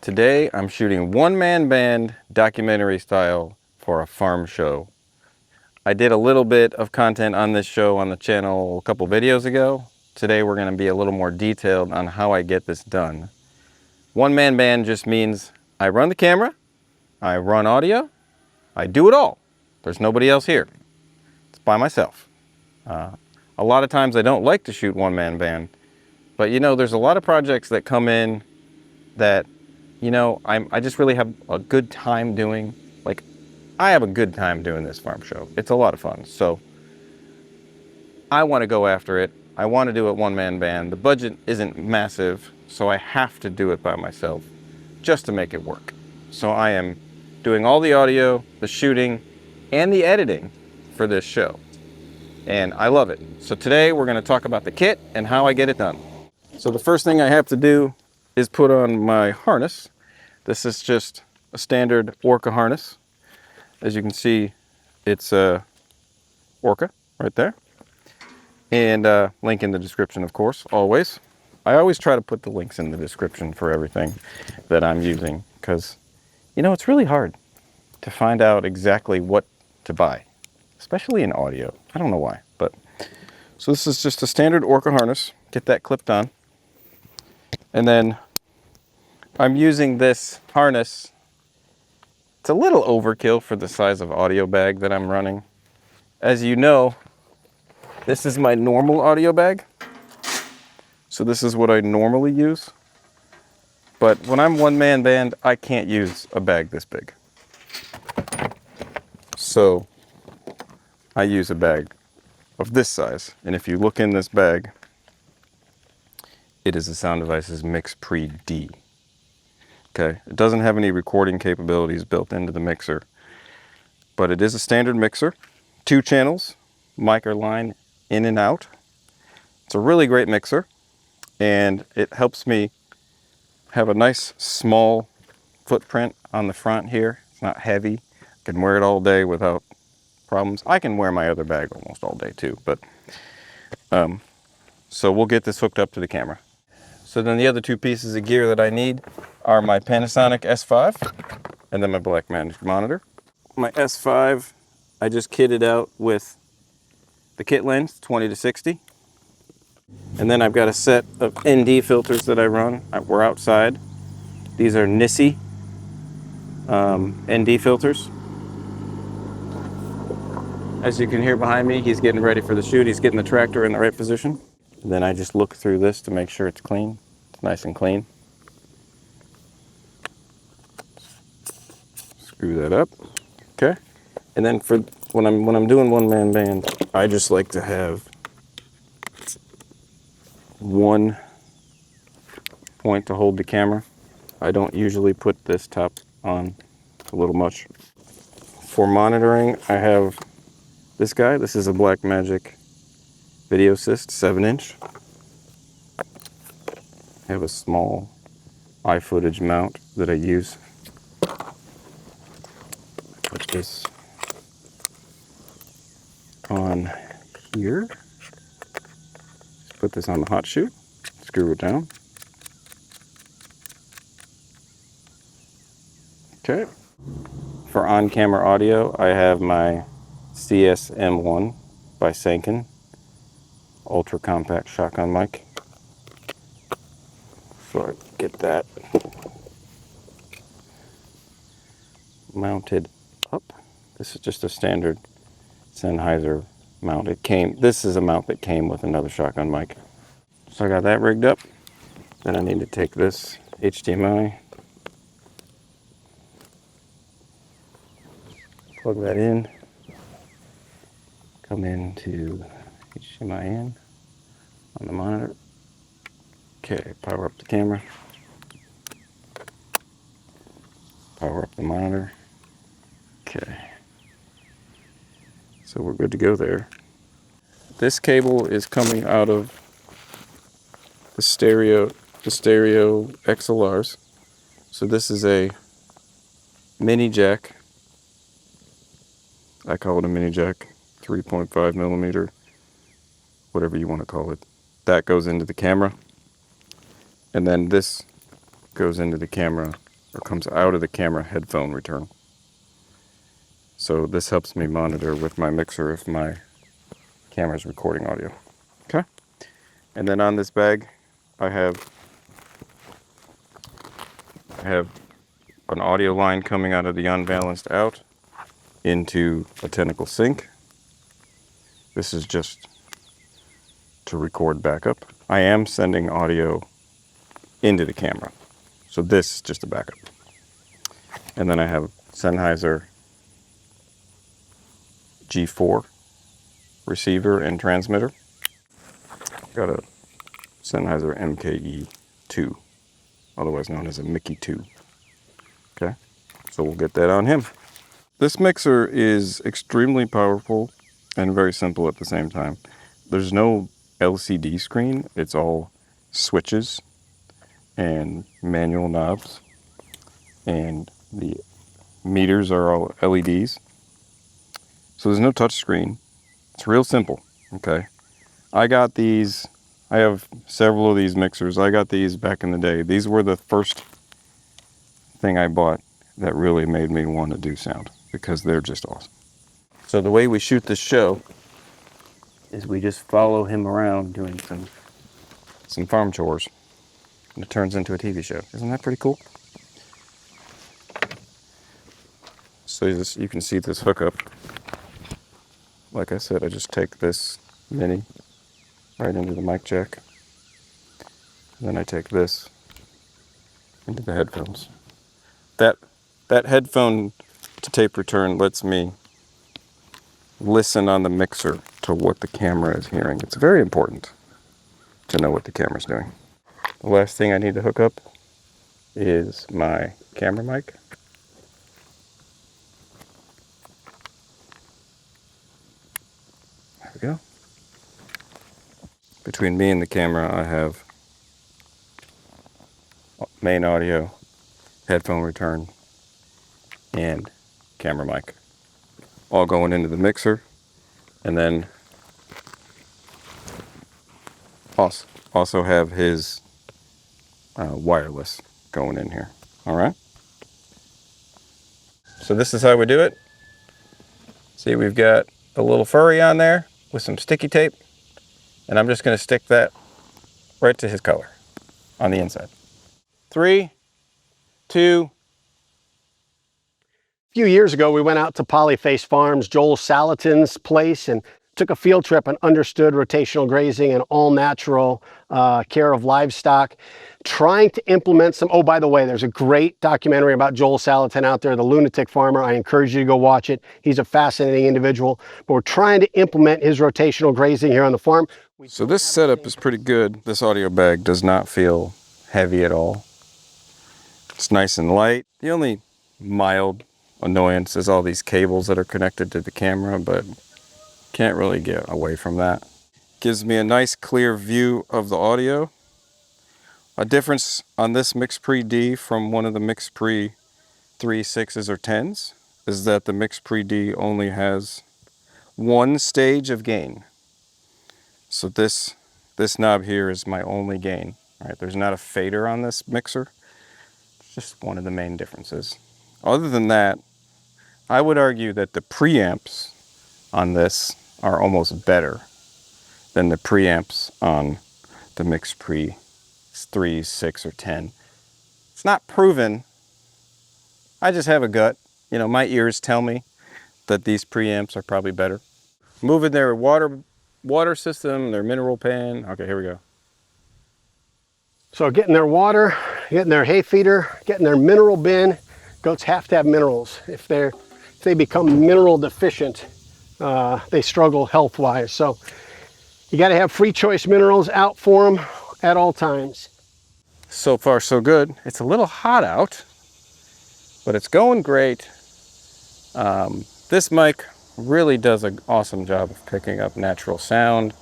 Today I'm shooting one-man band documentary style for a farm show. I did a little bit of content on this show on the channel a couple videos ago. Today we're going to be a little more detailed on how I get this done. One-man band just means I run the camera, I run audio, I do it all. There's nobody else here. It's by myself. A lot of times I don't like to shoot one-man band, but you know, there's a lot of projects that come in that, you know, I just really have a good time doing. Like, I have a good time doing this farm show. It's a lot of fun. So I want to go after it. I want to do it one-man band. The budget isn't massive, so I have to do it by myself just to make it work. So I am doing all the audio, the shooting, and the editing for this show. And I love it. So today we're going to talk about the kit and how I get it done. So the first thing I have to do is put on my harness. This is just a standard ORCA harness. As you can see, it's ORCA right there. And link in the description, of course, always. I always try to put the links in the description for everything that I'm using because, you know, it's really hard to find out exactly what to buy, especially in audio. I don't know why, but so this is just a standard ORCA harness. Get that clipped on. And then I'm using this harness. It's a little overkill for the size of audio bag that I'm running. As you know, this is my normal audio bag. So this is what I normally use. But when I'm one-man band, I can't use a bag this big. So I use a bag of this size. And if you look in this bag, it is the Sound Devices MixPre D. Okay, it doesn't have any recording capabilities built into the mixer, but it is a standard mixer, 2 channels, mic or line in and out. It's a really great mixer, and it helps me have a nice small footprint on the front here. It's not heavy. I can wear it all day without problems. I can wear my other bag almost all day too, but so we'll get this hooked up to the camera. So then the other 2 pieces of gear that I need are my Panasonic S5 and then my BlackMagic monitor. My S5, I just kitted out with the kit lens, 20 to 60. And then I've got a set of ND filters that I run. We're outside. These are Nisi ND filters. As you can hear behind me, he's getting ready for the shoot. He's getting the tractor in the right position. And then I just look through this to make sure it's clean. It's nice and clean. Screw that up. Okay. And then for when I'm doing one-man band, I just like to have one point to hold the camera. I don't usually put this top on. It's a little much. For monitoring, I have this guy. This is a BlackMagic Video Assist 7-inch. I have a small iFootage mount that I use. Put this on here. Just put this on the hot shoe. Screw it down. Okay. For on-camera audio, I have my CS-M1 by Sanken Ultracompact shotgun mic. So I get that mounted up. This is just a standard Sennheiser mount. This is a mount that came with another shotgun mic. So I got that rigged up. Then I need to take this HDMI, plug that in, come into HDMI in on the monitor. Okay, power up the camera, power up the monitor. Okay, so we're good to go there. This cable is coming out of the stereo XLRs. So this is a mini jack. I call it a mini jack, 3.5 millimeter, whatever you want to call it. That goes into the camera. And then this goes into the camera or comes out of the camera headphone return. So this helps me monitor with my mixer if my camera's recording audio. Okay. And then on this bag, I have an audio line coming out of the unbalanced out into a Tentacle sync. This is just to record backup. I am sending audio into the camera, so this is just a backup. And then I have Sennheiser G4 receiver and transmitter. Got a Sennheiser MKE 2, otherwise known as a Mickey 2. Okay, so we'll get that on him. This mixer is extremely powerful and very simple at the same time. There's no LCD screen, it's all switches and manual knobs, and the meters are all LEDs. So there's no touch screen. It's real simple, okay? I got these, I have several of these mixers. I got these back in the day. These were the first thing I bought that really made me want to do sound, because they're just awesome. So the way we shoot this show is we just follow him around doing some farm chores, and it turns into a TV show. Isn't that pretty cool? So you can see this hookup. Like I said, I just take this mini right into the mic jack. And then I take this into the headphones. That headphone to tape return lets me listen on the mixer to what the camera is hearing. It's very important to know what the camera's doing. The last thing I need to hook up is my camera mic. There we go. Between me and the camera, I have main audio, headphone return, and camera mic, all going into the mixer. And then also have his wireless going in here. All right. So this is how we do it. See, we've got a little furry on there with some sticky tape, and I'm just going to stick that right to his color on the inside. 3, 2. A few years ago, we went out to Polyface Farms, Joel Salatin's place, and took a field trip and understood rotational grazing and all-natural care of livestock, trying to implement some. Oh, by the way, there's a great documentary about Joel Salatin out there, The Lunatic Farmer. I encourage you to go watch it. He's a fascinating individual. But we're trying to implement his rotational grazing here on the farm. So this setup is pretty good. This audio bag does not feel heavy at all. It's nice and light. The only mild annoyance is all these cables that are connected to the camera, but can't really get away from that. Gives me a nice clear view of the audio. A difference on this MixPre D from one of the MixPre 3, 6s, or 10s is that the MixPre D only has one stage of gain. So this knob here is my only gain. All right, there's not a fader on this mixer. It's just one of the main differences. Other than that, I would argue that the preamps on this are almost better than the preamps on the MixPre 3, 6, or 10. It's not proven. I just have a gut. You know, my ears tell me that these preamps are probably better. Moving their water system, their mineral pan. Okay, here we go. So getting their water, getting their hay feeder, getting their mineral bin. Goats have to have minerals. If they become mineral deficient, they struggle health-wise. So you got to have free choice minerals out for them at all times. So far, so good. It's a little hot out, but it's going great. This mic really does an awesome job of picking up natural sound.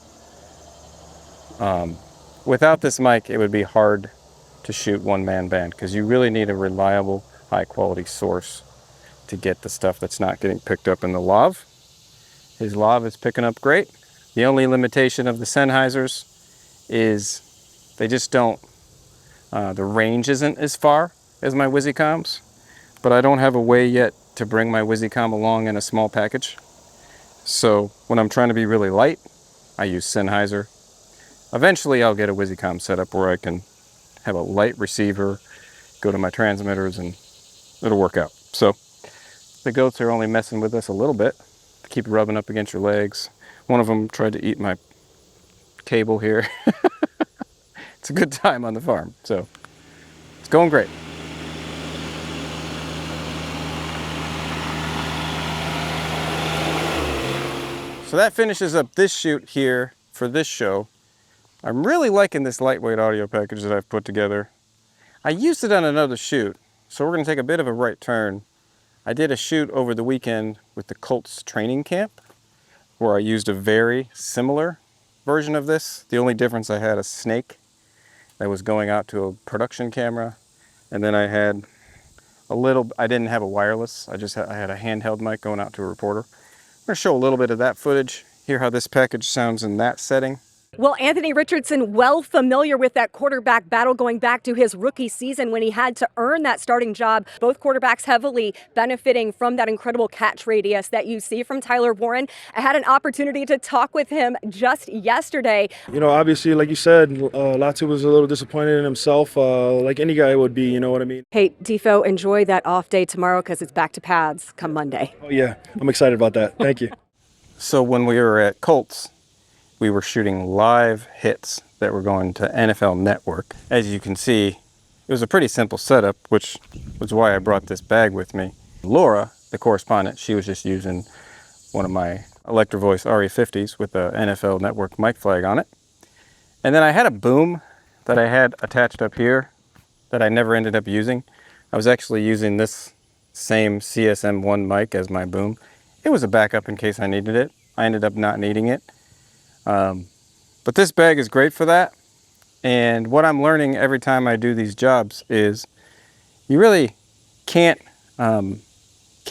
Without this mic, it would be hard to shoot one-man band because you really need a reliable, high-quality source to get the stuff that's not getting picked up in the lav. His lav is picking up great. The only limitation of the Sennheisers is they just don't, the range isn't as far. as my WYSICOMs, but I don't have a way yet to bring my WYSICOM along in a small package. So when I'm trying to be really light, I use Sennheiser. Eventually I'll get a WYSICOM set up where I can have a light receiver, go to my transmitters, and it'll work out. So the goats are only messing with us a little bit. Keep rubbing up against your legs. One of them tried to eat my cable here. It's a good time on the farm, so it's going great. So that finishes up this shoot here for this show. I'm really liking this lightweight audio package that I've put together. I used it on another shoot, so we're going to take a bit of a right turn. I did a shoot over the weekend with the Colts training camp where I used a very similar version of this. The only difference, I had a snake that was going out to a production camera, and then I had I didn't have a wireless, I had a handheld mic going out to a reporter. I'm going to show a little bit of that footage, hear how this package sounds in that setting. Well, Anthony Richardson, well familiar with that quarterback battle going back to his rookie season when he had to earn that starting job. Both quarterbacks heavily benefiting from that incredible catch radius that you see from Tyler Warren. I had an opportunity to talk with him just yesterday. You know, obviously, like you said, Latu was a little disappointed in himself, like any guy would be, you know what I mean? Hey, Defo, enjoy that off day tomorrow because it's back to pads come Monday. Oh, yeah, I'm excited about that. Thank you. So when we were at Colts, we were shooting live hits that were going to NFL Network. As you can see, it was a pretty simple setup, which was why I brought this bag with me. Laura, the correspondent, she was just using one of my Electro Voice RE50s with the NFL Network mic flag on it. And then I had a boom that I had attached up here that I never ended up using. I was actually using this same CSM1 mic as my boom. It was a backup in case I needed it. I ended up not needing it. But this bag is great for that. And what I'm learning every time I do these jobs is you really can't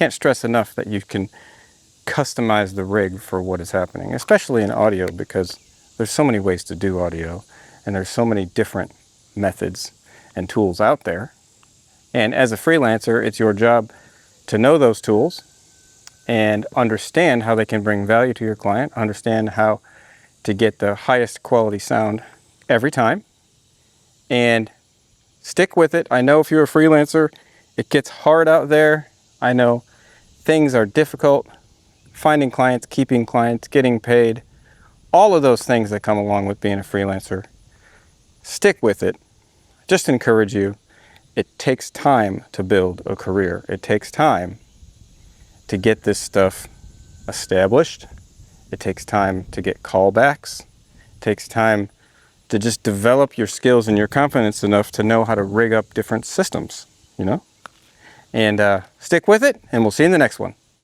stress enough that you can customize the rig for what is happening, especially in audio, because there's so many ways to do audio and there's so many different methods and tools out there. And as a freelancer, it's your job to know those tools and understand how they can bring value to your client, understand how to get the highest quality sound every time, and stick with it. I know if you're a freelancer, it gets hard out there. I know things are difficult, finding clients, keeping clients, getting paid, all of those things that come along with being a freelancer. Stick with it. Just encourage you. It takes time to build a career. It takes time to get this stuff established. It takes time to get callbacks. It takes time to just develop your skills and your confidence enough to know how to rig up different systems, you know? And stick with it, and we'll see you in the next one.